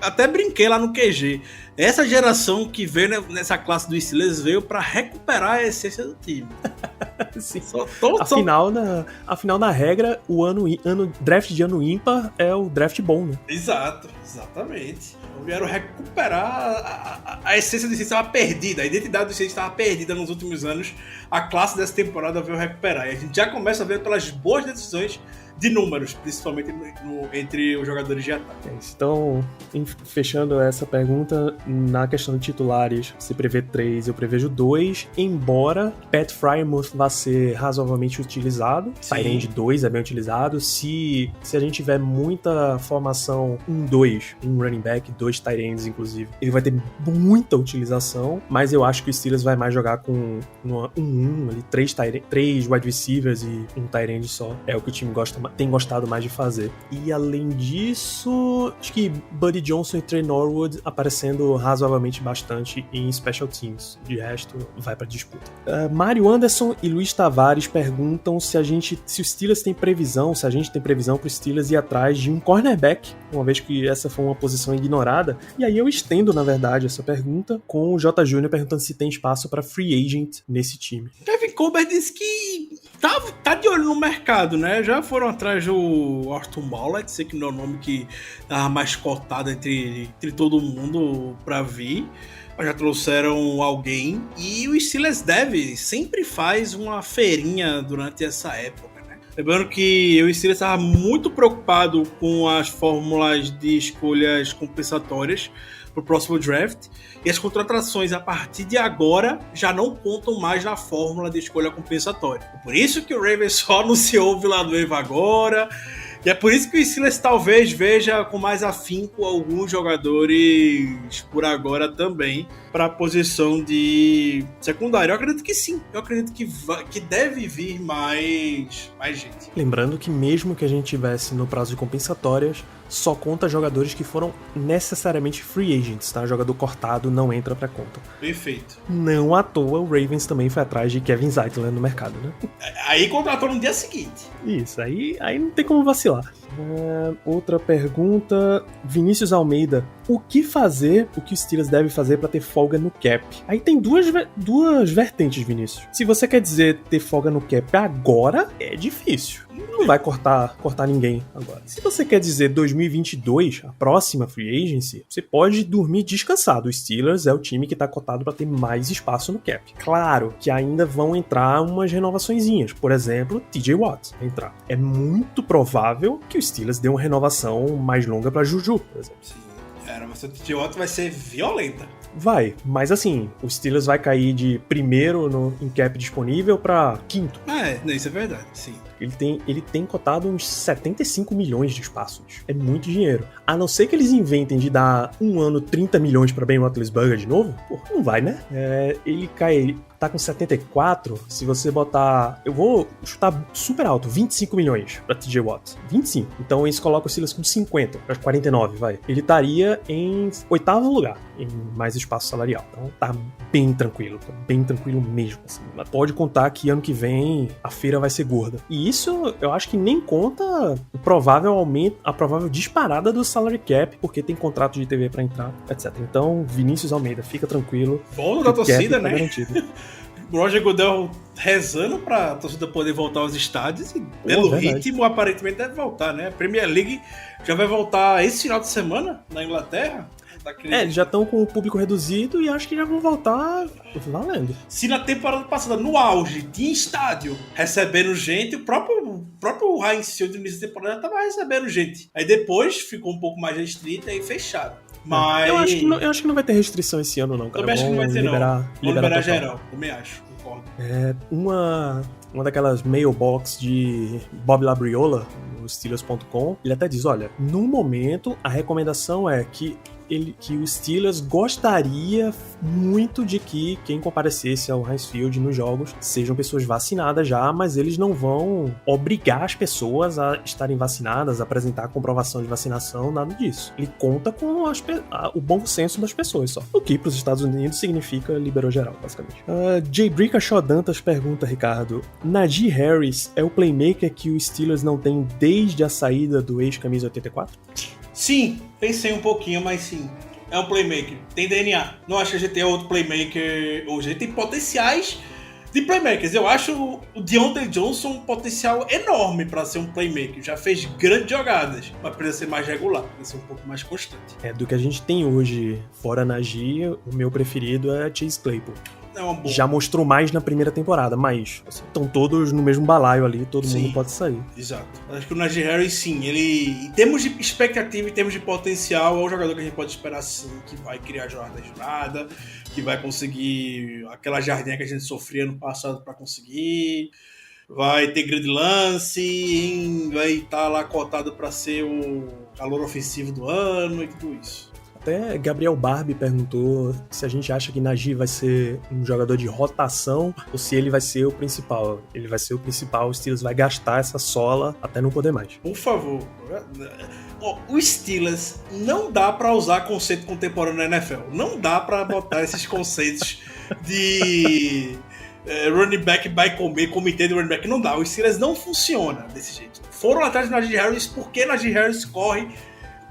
até brinquei lá no QG, essa geração que veio nessa classe do Steelers veio para recuperar a essência do time. Sim. Afinal, na regra, o draft de ano ímpar é o draft bom, né? Exatamente. Vieram recuperar a essência do Steelers estava perdida, a identidade do Steelers estava perdida nos últimos anos. A classe dessa temporada veio recuperar. E a gente já começa a ver pelas boas decisões de números, principalmente entre os jogadores de ataque. Então, fechando essa pergunta, na questão de titulares, você prevê 3, eu prevejo 2, embora Pat Frymouth vá ser razoavelmente utilizado. Tight end 2 é bem utilizado. Se a gente tiver muita formação 1-2, um running back, 2 tight ends, inclusive, ele vai ter muita utilização, mas eu acho que o Steelers vai mais jogar com ali, 3 wide receivers e um tight end só. É o que o time tem gostado mais de fazer. E além disso, acho que Buddy Johnson e Trey Norwood aparecendo razoavelmente bastante em special teams. De resto, vai pra disputa. Mário Anderson e Luiz Tavares perguntam se a gente tem previsão pro Steelers ir atrás de um cornerback, uma vez que essa foi uma posição ignorada. E aí eu estendo, na verdade, essa pergunta com o J. Júnior perguntando se tem espaço para free agent nesse time. Kevin Colbert disse que tá de olho no mercado, né? Já foram atrás do Arthur Maulet, sei que não é o nome que tava mais cotado entre todo mundo pra vir. Mas já trouxeram alguém. E o Steelers sempre faz uma feirinha durante essa época, né? Lembrando que o Steelers estava muito preocupado com as fórmulas de escolhas compensatórias pro próximo draft, e as contratações a partir de agora já não contam mais na fórmula de escolha compensatória. Por isso que o Ravens só anunciou o Villanueva agora, E é por isso que o Steelers talvez veja com mais afinco alguns jogadores por agora também para a posição de secundário. Eu acredito que sim. Eu acredito que deve vir mais gente. Lembrando que mesmo que a gente tivesse no prazo de compensatórias, só conta jogadores que foram necessariamente free agents, tá? Jogador cortado não entra pra conta. Perfeito. Não à toa, o Ravens também foi atrás de Kevin Zeitler no mercado, né? Aí contratou no dia seguinte. Isso, aí não tem como vacilar. Outra pergunta, Vinícius Almeida. O que o Steelers deve fazer pra ter folga no cap? Aí tem duas vertentes, Vinícius. Se você quer dizer ter folga no cap agora, é difícil. Não vai cortar ninguém agora. Se você quer dizer 2022, a próxima free agency, você pode dormir descansado. O Steelers é o time que tá cotado pra ter mais espaço no cap. Claro que ainda vão entrar umas renovaçõezinhas. Por exemplo, TJ Watt vai entrar. É muito provável que o Steelers dê uma renovação mais longa pra Juju, por exemplo. Sim. A renovação do TJ Watt vai ser violenta. Vai, mas assim, o Steelers vai cair de primeiro em cap disponível pra quinto. Isso é verdade, sim. Ele tem cotado uns 75 milhões de espaços. É muito dinheiro. A não ser que eles inventem de dar um ano 30 milhões pra Ben Roethlisberger de novo, pô, não vai, né? Ele tá com 74, se você botar... Eu vou chutar super alto, 25 milhões pra TJ Watt. 25. Então eles colocam o Steelers com 50, pra 49, vai. Ele estaria em 8º lugar, em mais espaço salarial. Então tá bem tranquilo mesmo. Assim. Mas pode contar que ano que vem a feira vai ser gorda. E isso eu acho que nem conta o provável aumento, a provável disparada do salary cap, porque tem contrato de TV pra entrar, etc. Então, Vinícius Almeida, fica tranquilo. Bom da torcida, tá né? Garantido. Roger Goodell rezando pra torcida poder voltar aos estádios e pelo ritmo aparentemente deve voltar, né? A Premier League já vai voltar esse final de semana na Inglaterra. Eles já estão com o público reduzido e acho que já vão voltar valendo. Se na temporada passada, no auge, tinha estádio recebendo gente, o próprio Heinz Field no início da temporada estava recebendo gente. Aí depois ficou um pouco mais restrito e fecharam. Mas... Eu acho que não vai ter restrição esse ano, não, cara. Também acho que não vai ter, não. Vão liberar geral. Também acho, concordo. Uma daquelas mailbox de Bob Labriola, no Steelers.com, ele até diz, olha, no momento a recomendação é que o Steelers gostaria muito de que quem comparecesse ao Heinz Field nos jogos sejam pessoas vacinadas já, mas eles não vão obrigar as pessoas a estarem vacinadas, a apresentar a comprovação de vacinação, nada disso. Ele conta com o bom senso das pessoas só. O que para os Estados Unidos significa liberou geral, basicamente. Jay Brickashaw Dantas pergunta, Ricardo, Najee Harris é o playmaker que o Steelers não tem desde a saída do ex-camisa 84? Sim, pensei um pouquinho, mas sim. É um playmaker. Tem DNA. Não acho que a gente tem outro playmaker hoje. A gente tem potenciais de playmakers. Eu acho o Deontay Johnson um potencial enorme para ser um playmaker. Já fez grandes jogadas, mas precisa ser mais regular, precisa ser um pouco mais constante. Do que a gente tem hoje, fora Najee, o meu preferido é Chase Claypool. Já mostrou mais na primeira temporada, mas estão todos no mesmo balaio ali, todo mundo pode sair. Exato. Acho que o Najee Harris, sim, ele, em termos de expectativa, em termos de potencial, é um jogador que a gente pode esperar, sim, que vai criar jogada, que vai conseguir aquela jardinha que a gente sofria no passado para conseguir, vai ter grande lance, vai estar lá cotado para ser o calor ofensivo do ano e tudo isso. Até Gabriel Barbie perguntou se a gente acha que Najee vai ser um jogador de rotação ou se ele vai ser o principal. Ele vai ser o principal, o Steelers vai gastar essa sola até não poder mais. Por favor. O Steelers não dá pra usar conceito contemporâneo na NFL. Não dá pra botar esses conceitos de running back by comitê de running back. Não dá. O Steelers não funciona desse jeito. Foram atrás de Najee Harris porque Najee Harris corre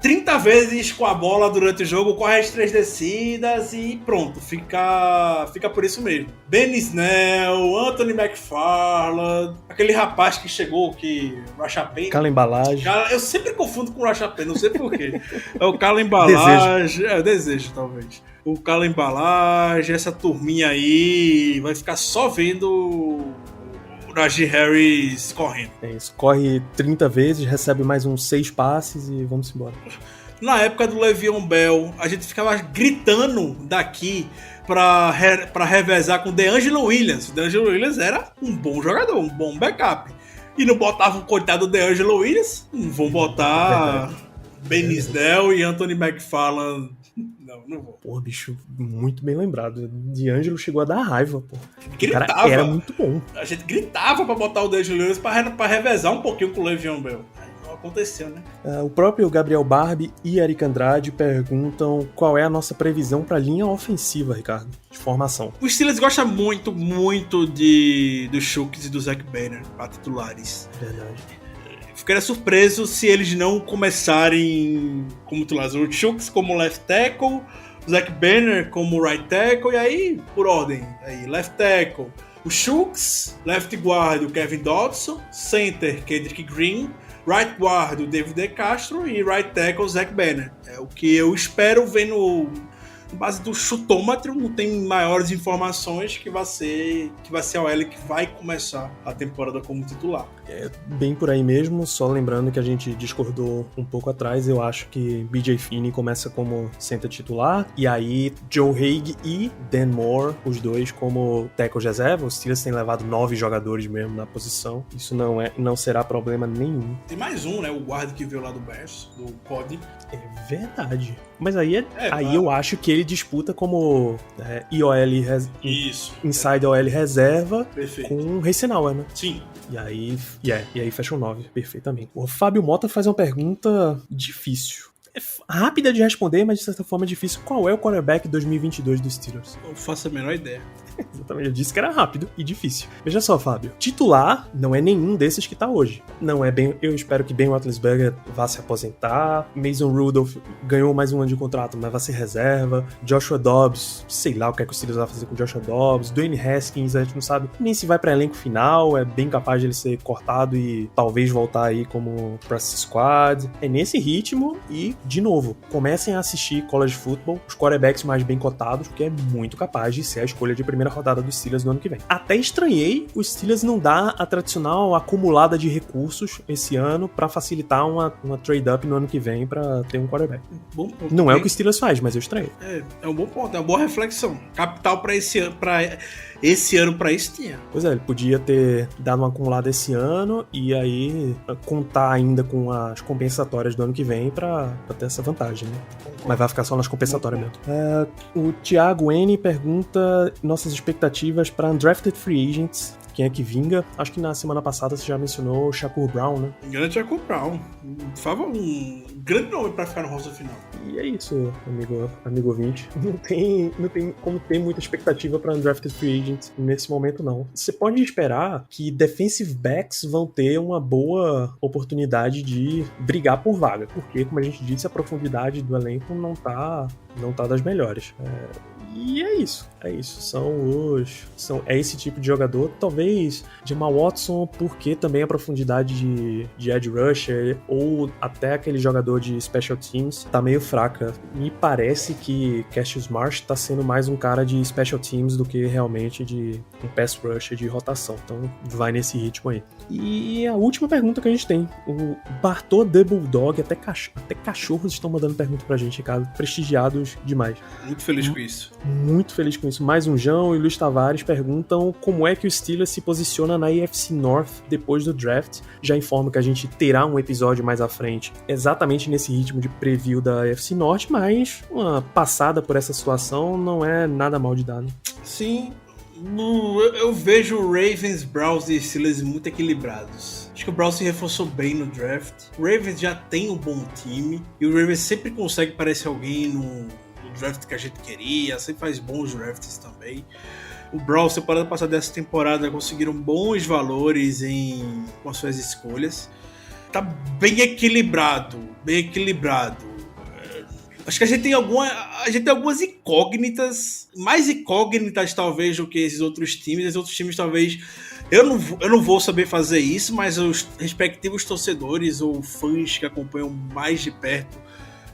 30 vezes com a bola durante o jogo, corre as 3 descidas e pronto, fica por isso mesmo. Ben Snell, Anthony McFarland, aquele rapaz que chegou, Rashad Penny. Cala Embalagem. Eu sempre confundo com o Rashad Penny, não sei porquê. É o Cala Embalagem, desejo talvez. O Cala Embalagem, essa turminha aí, vai ficar só vendo Najee Harris correndo. É isso, corre 30 vezes, recebe mais uns 6 passes e vamos embora. Na época do Le'Veon Bell, a gente ficava gritando daqui pra revezar com DeAngelo Williams. O DeAngelo Williams era um bom jogador, um bom backup. E não botavam o coitado do DeAngelo Williams. Não vão botar Ben Isdell e Anthony McFarland. Não vou. Pô, bicho, muito bem lembrado. DeAngelo chegou a dar raiva, pô. Gritava. O cara era muito bom. A gente gritava pra botar o DeAngelo Williams pra revezar um pouquinho com o Le'Veon Bell. Não aconteceu, né? O próprio Gabriel Barbie e Eric Andrade perguntam qual é a nossa previsão pra linha ofensiva, Ricardo, de formação. O Steelers gosta muito do Shooks e do Zach Banner pra titulares. Verdade. Ficaria surpreso se eles não começarem como titulares. O Shooks como left tackle, o Zach Banner como right tackle, e aí, por ordem, aí, left tackle, o Shooks, left guard, o Kevin Dodson, center, Kendrick Green, right guard, o David De Castro e right tackle, o Zach Banner. É o que eu espero ver no base do chutômetro, não tem maiores informações que vai ser a OL que vai começar a temporada como titular. É bem por aí mesmo, só lembrando que a gente discordou um pouco atrás, eu acho que BJ Finney começa como center titular, e aí Joe Haig e Dan Moore, os dois como tackle reserva. Os Steelers têm levado 9 jogadores mesmo na posição, isso não será problema nenhum. Tem mais um, né, o guarda que veio lá do Bears, do Pod. É verdade. Mas aí eu acho que ele disputa como IOL Isso. Inside OL reserva. Perfeito. Com Reisenauer, né? Sim. E aí fecha o 9, perfeitamente. O Fábio Mota faz uma pergunta difícil. É rápida de responder, mas de certa forma é difícil. Qual é o quarterback 2022 dos Steelers? Eu faço a menor ideia. Exatamente, eu disse que era rápido e difícil. Veja só, Fábio. Titular não é nenhum desses que tá hoje. Não é bem. Eu espero que Ben Roethlisberger vá se aposentar. Mason Rudolph ganhou mais um ano de contrato, mas vai ser reserva. Joshua Dobbs, sei lá o que é que o Steelers vai fazer com Joshua Dobbs. Dwayne Haskins, a gente não sabe nem se vai pra elenco final. É bem capaz de ele ser cortado e talvez voltar aí como practice squad. É nesse ritmo e, de novo, comecem a assistir college football, os quarterbacks mais bem cotados, porque é muito capaz de ser a escolha de primeira rodada dos Steelers no ano que vem. Até estranhei os Steelers não dar a tradicional acumulada de recursos esse ano pra facilitar uma trade-up no ano que vem pra ter um quarterback. Bom ponto. Não é o que o Steelers faz, mas eu estranhei. É um bom ponto, é uma boa reflexão. Capital pra esse ano, pra isso tinha. Pois é, ele podia ter dado uma acumulada esse ano e aí contar ainda com as compensatórias do ano que vem pra ter essa vantagem, né? Mas vai ficar só nas compensatórias mesmo. O Thiago N pergunta nossas expectativas para undrafted free agents. Quem é que vinga? Acho que na semana passada você já mencionou o Shakur Brown, né? Grande Shakur Brown. Por favor, um grande nome pra ficar no roster final. E é isso, amigo ouvinte. Não tem como ter muita expectativa para undrafted free agents nesse momento, não. Você pode esperar que defensive backs vão ter uma boa oportunidade de brigar por vaga, porque, como a gente disse, a profundidade do elenco não tá das melhores. E é isso. É esse tipo de jogador. Talvez Jamal Watson, porque também a profundidade de edge rusher ou até aquele jogador de special teams tá meio fraca. Me parece que Cassius Marsh tá sendo mais um cara de special teams do que realmente de um pass rusher de rotação. Então vai nesse ritmo aí. E a última pergunta que a gente tem. O Bartô The Bulldog, até cachorros estão mandando pergunta pra gente, cara. Prestigiados demais. Muito feliz com isso. Muito feliz com isso. Mais um João e Luiz Tavares perguntam como é que o Steelers se posiciona na AFC North depois do draft. Já informo que a gente terá um episódio mais à frente exatamente nesse ritmo de preview da AFC North, mas uma passada por essa situação não é nada mal de dado. Sim, eu vejo Ravens, Browns e Steelers muito equilibrados. Acho que o Browns se reforçou bem no draft. O Ravens já tem um bom time e o Ravens sempre consegue parecer alguém no draft que a gente queria, sempre faz bons drafts também. O Browns, temporada passada dessa temporada, conseguiram bons valores com as suas escolhas. Tá bem equilibrado. Acho que a gente tem algumas incógnitas, mais incógnitas talvez do que esses outros times. Esses outros times talvez eu não vou saber fazer isso, mas os respectivos torcedores ou fãs que acompanham mais de perto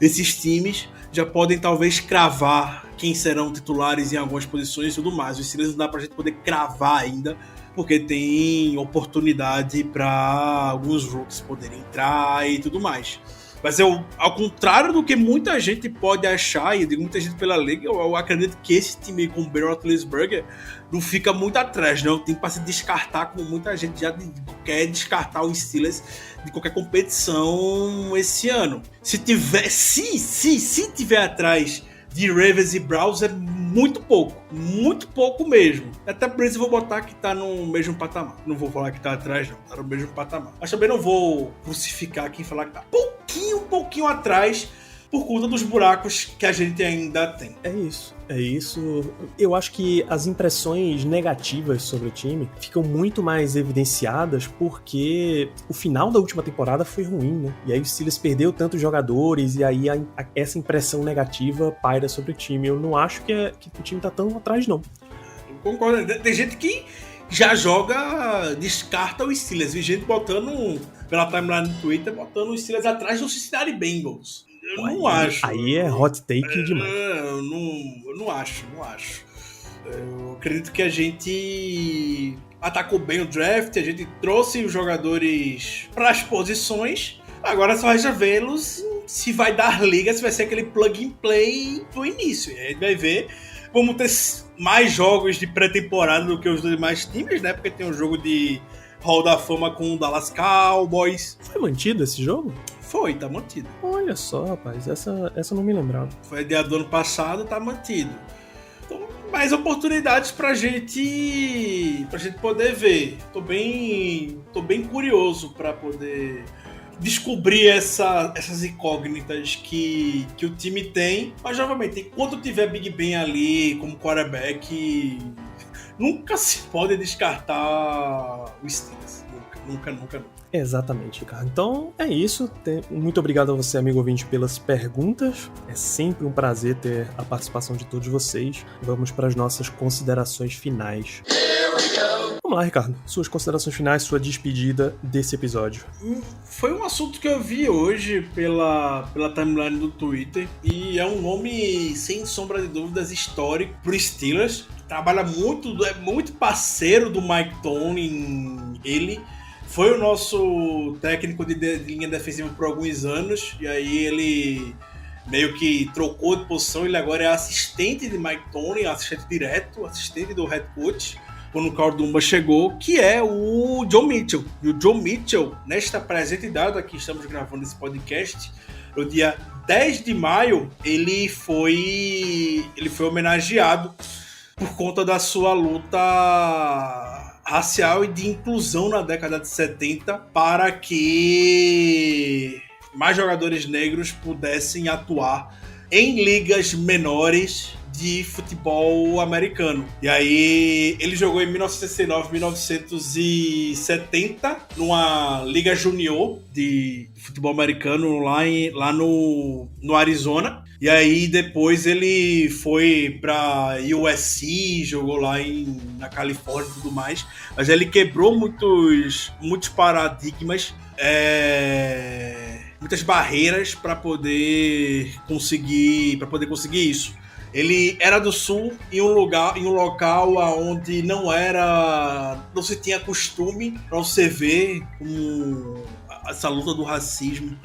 esses times já podem talvez cravar quem serão titulares em algumas posições e tudo mais. Os Steelers não dá pra gente poder cravar ainda, porque tem oportunidade para alguns rookies poderem entrar e tudo mais. Mas eu, ao contrário do que muita gente pode achar, e eu digo muita gente pela liga, eu acredito que esse time com o Ben Roethlisberger não fica muito atrás, não. Tem para se descartar, como muita gente já quer descartar os Steelers de qualquer competição esse ano. Se tiver atrás de Ravens e Browns, é muito pouco mesmo. Até por isso eu vou botar que tá no mesmo patamar. Não vou falar que tá atrás, não. Tá no mesmo patamar. Mas também não vou crucificar aqui e falar que tá um pouquinho atrás por conta dos buracos que a gente ainda tem. É isso. Eu acho que as impressões negativas sobre o time ficam muito mais evidenciadas porque o final da última temporada foi ruim, né? E aí o Steelers perdeu tantos jogadores e aí essa impressão negativa paira sobre o time. Eu não acho que o time tá tão atrás, não. Eu concordo. Tem gente que já descarta os Steelers. Vi gente botando, pela timeline do Twitter, botando os Steelers atrás do Cincinnati Bengals. Eu não acho. Aí é hot take demais. Eu não acho. Eu acredito que a gente atacou bem o draft, a gente trouxe os jogadores para as posições. Agora só resta vê-los se vai dar liga, se vai ser aquele plug and play do início. E aí a gente vai ver. Vamos ter mais jogos de pré-temporada do que os demais times, né? Porque tem um jogo de Hall da Fama com o Dallas Cowboys. Foi mantido esse jogo? Foi, tá mantido. Olha só, rapaz, essa eu não me lembrava. Foi a do ano passado, tá mantido. Então, mais oportunidades pra gente poder ver. Tô bem curioso pra poder descobrir essas incógnitas que o time tem. Mas, novamente, enquanto tiver Big Ben ali como quarterback, nunca se pode descartar o Steelers. Nunca. Exatamente, Ricardo. Então é isso. Muito obrigado a você, amigo ouvinte, pelas perguntas. É sempre um prazer ter a participação de todos vocês. Vamos para as nossas considerações finais. Vamos lá, Ricardo. Suas considerações finais, sua despedida desse episódio. Foi um assunto que eu vi hoje pela timeline do Twitter e é um nome, sem sombra de dúvidas, histórico pro Steelers. Trabalha muito, é muito parceiro do Mike Tomlin. Ele foi o nosso técnico de linha defensiva por alguns anos, e aí ele meio que trocou de posição, ele agora é assistente de Mike Tomlin, assistente direto, assistente do head coach, quando o Carl Dumba chegou, que é o John Mitchell. E o John Mitchell, nesta presente data que estamos gravando esse podcast, no dia 10 de maio, ele foi homenageado por conta da sua luta racial e de inclusão na década de 70 para que mais jogadores negros pudessem atuar em ligas menores de futebol americano. E aí ele jogou em 1969, 1970 numa liga junior de futebol americano lá no Arizona. E aí depois ele foi pra USC, jogou lá na Califórnia e tudo mais. Mas ele quebrou muitos paradigmas, muitas barreiras para poder conseguir isso. Ele era do Sul, em um local onde não se tinha costume para você ver essa luta do racismo.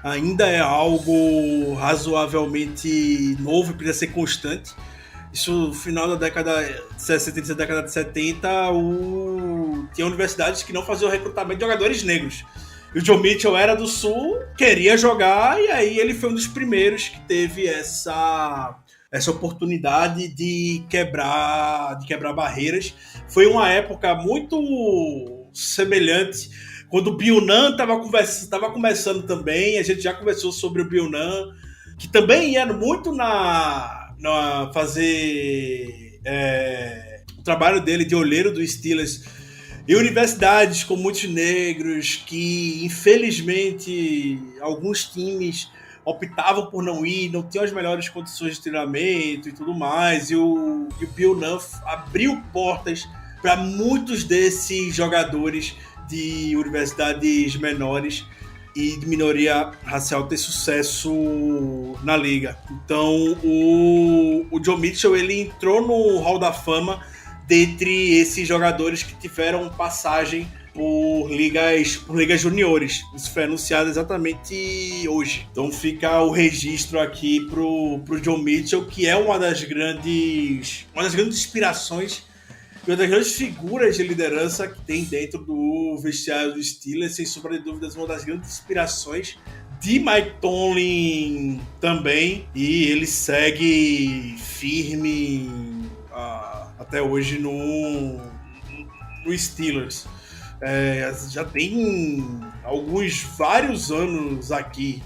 Ainda é algo razoavelmente novo e precisa ser constante. Isso no final da década de 60 e década de 70, tinha universidades que não faziam recrutamento de jogadores negros. E o John Mitchell era do Sul, queria jogar, e aí ele foi um dos primeiros que teve essa oportunidade de quebrar barreiras. Foi uma época muito semelhante quando o Bill Nunn estava começando também. A gente já conversou sobre o Bill Nunn, que também ia muito na fazer o trabalho dele de olheiro dos Steelers e universidades com muitos negros que, infelizmente, alguns times optavam por não ir, não tinham as melhores condições de treinamento e tudo mais, e o Bill Nunn abriu portas para muitos desses jogadores de universidades menores e de minoria racial ter sucesso na liga. Então o John Mitchell, ele entrou no Hall da Fama dentre esses jogadores que tiveram passagem por ligas juniores. Isso foi anunciado exatamente hoje. Então fica o registro aqui pro John Mitchell, que é uma das grandes inspirações e uma das grandes figuras de liderança que tem dentro do vestiário do Steelers, sem sombra de dúvidas, uma das grandes inspirações de Mike Tomlin também, e ele segue firme até hoje no Steelers. Já tem vários anos aqui,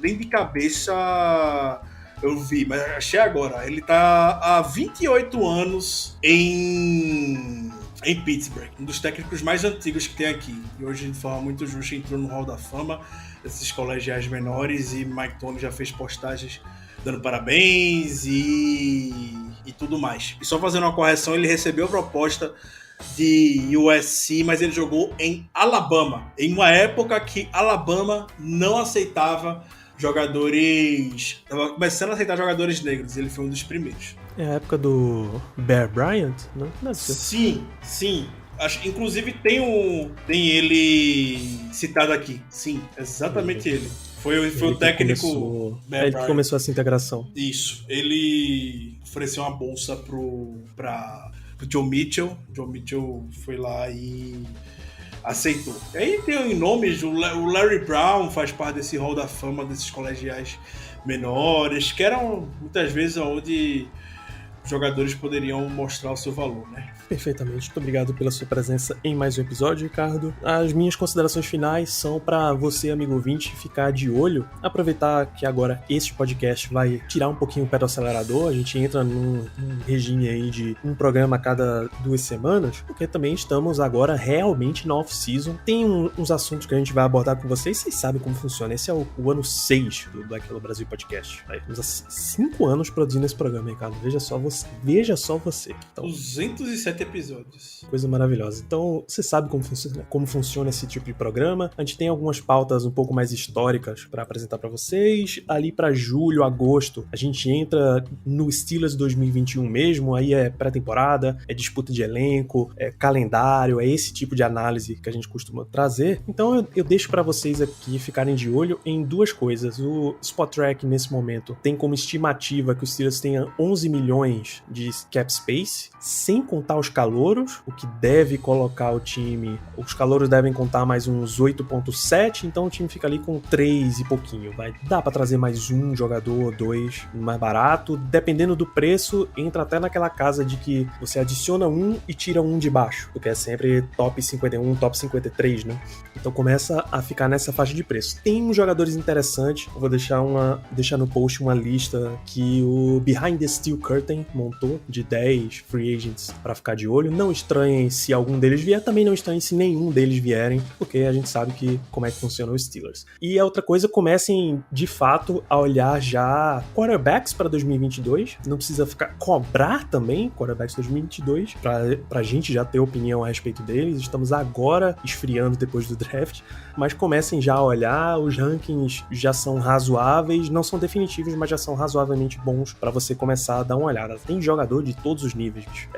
nem de cabeça eu vi, mas achei agora. Ele tá há 28 anos em Pittsburgh, um dos técnicos mais antigos que tem aqui. E hoje, de forma muito justa, entrou no Hall da Fama desses colegiais menores, e Mike Tomlin já fez postagens dando parabéns e tudo mais. E só fazendo uma correção, ele recebeu a proposta de USC, mas ele jogou em Alabama, em uma época que Alabama não aceitava jogadores... Estava começando a aceitar jogadores negros, ele foi um dos primeiros. É a época do Bear Bryant, né? Sim. Inclusive tem ele citado aqui. Sim, exatamente ele. Foi o técnico... Ele que começou essa integração. Isso. Ele ofereceu uma bolsa pro John Mitchell. John Mitchell foi lá e aceitou. E aí tem nomes, o Larry Brown faz parte desse Hall da Fama desses colegiais menores, que eram muitas vezes onde jogadores poderiam mostrar o seu valor, né? Perfeitamente. Muito obrigado pela sua presença em mais um episódio, Ricardo. As minhas considerações finais são para você, amigo ouvinte, ficar de olho, aproveitar que agora este podcast vai tirar um pouquinho o pé do acelerador, a gente entra num regime aí de um programa a cada 2 semanas, porque também estamos agora realmente na off-season. Tem uns assuntos que a gente vai abordar com vocês sabem como funciona. Esse é o ano 6 do Black Yellow Brasil Podcast. Estamos há 5 anos produzindo esse programa, Ricardo. Veja só você. Então, 207 episódios. Coisa maravilhosa. Então, você sabe como funciona esse tipo de programa. A gente tem algumas pautas um pouco mais históricas para apresentar para vocês. Ali para julho, agosto, a gente entra no Steelers 2021 mesmo. Aí é pré-temporada, é disputa de elenco, é calendário, é esse tipo de análise que a gente costuma trazer. Então, eu deixo para vocês aqui ficarem de olho em 2 coisas. O Spotrac, nesse momento, tem como estimativa que o Steelers tenha 11 milhões de cap space, sem contar os calouros, o que deve colocar o time... Os calouros devem contar mais uns 8.7, então o time fica ali com 3 e pouquinho. Dá pra trazer mais um jogador, 2, mais barato. Dependendo do preço, entra até naquela casa de que você adiciona um e tira um de baixo, porque é sempre top 51, top 53, né? Então começa a ficar nessa faixa de preço. Tem uns jogadores interessantes, eu vou deixar no post uma lista que o Behind the Steel Curtain montou, de 10 free agents pra ficar de olho. Não estranhem se algum deles vier, também não estranhem se nenhum deles vierem, porque a gente sabe como é que funciona os Steelers. E a outra coisa, comecem de fato a olhar já quarterbacks para 2022, não precisa cobrar também quarterbacks 2022, pra gente já ter opinião a respeito deles. Estamos agora esfriando depois do draft, mas comecem já a olhar, os rankings já são razoáveis, não são definitivos, mas já são razoavelmente bons para você começar a dar uma olhada. Tem jogador de todos os níveis, bicho.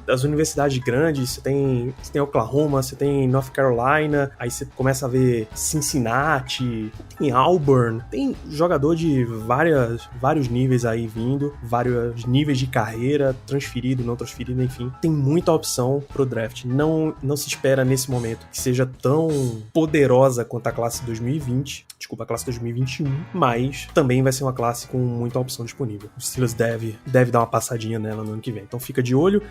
Das universidades grandes, você tem Oklahoma, você tem North Carolina, aí você começa a ver Cincinnati, tem Auburn, tem jogador de vários níveis aí vindo, vários níveis de carreira, transferido, não transferido, enfim. Tem muita opção pro draft. Não se espera nesse momento que seja tão poderosa quanto a classe 2020, desculpa, a classe 2021, mas também vai ser uma classe com muita opção disponível. O Steelers deve dar uma passadinha nela no ano que vem. Então fica de olho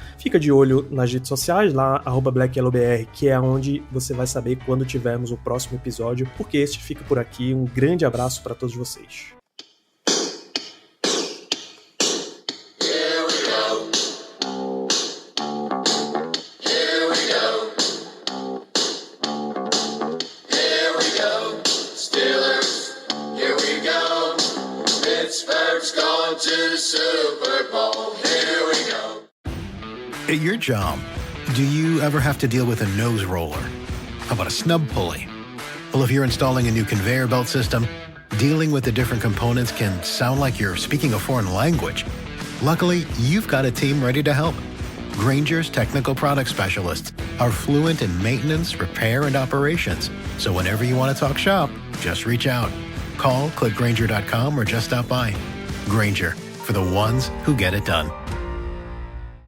nas redes sociais, lá @BlackYellowBR, que é onde você vai saber quando tivermos o próximo episódio, porque este fica por aqui. Um grande abraço para todos vocês. At your job, do you ever have to deal with a nose roller? How about a snub pulley? Well, if you're installing a new conveyor belt system, dealing with the different components can sound like you're speaking a foreign language. Luckily, you've got a team ready to help. Grainger's technical product specialists are fluent in maintenance, repair, and operations. So whenever you want to talk shop, just reach out. Call, click Grainger.com, or just stop by. Grainger, for the ones who get it done.